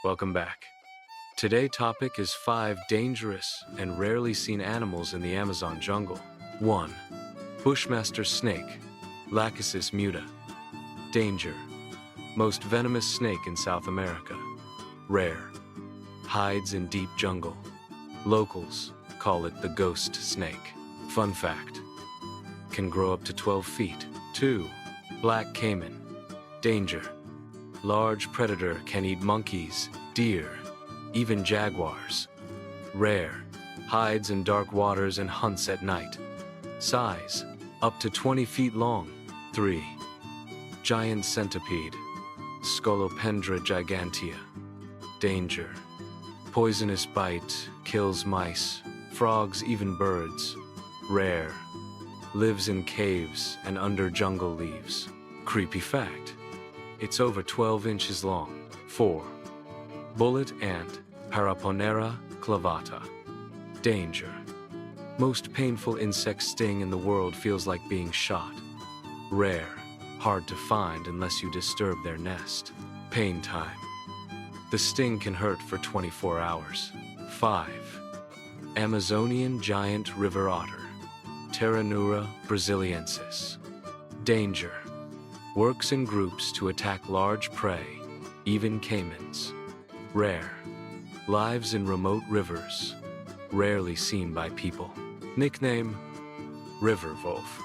Welcome back. Today's topic is 5 dangerous and rarely seen animals in the Amazon jungle. 1. Bushmaster snake, Lachesis muta. Danger. Most venomous snake in South America. Rare. Hides in deep jungle. Locals call it the ghost snake. Fun fact. Can grow up to 12 feet. 2. Black caiman. Danger. Large predator, can eat monkeys, deer, even jaguars. Rare. Hides in dark waters and hunts at night. Size. Up to 20 feet long. 3. Giant centipede. Scolopendra gigantea. Danger. Poisonous bite, kills mice, frogs, even birds. Rare. Lives in caves and under jungle leaves. Creepy fact. It's over 12 inches long. 4. Bullet ant, Paraponera clavata. Danger. Most painful insect sting in the world, feels like being shot. Rare. Hard to find unless you disturb their nest. Pain time. The sting can hurt for 24 hours. 5. Amazonian giant river otter, Pteronura brasiliensis. Danger. Works in groups to attack large prey, even caimans. Rare. Lives in remote rivers, rarely seen by people. Nickname: River Wolf.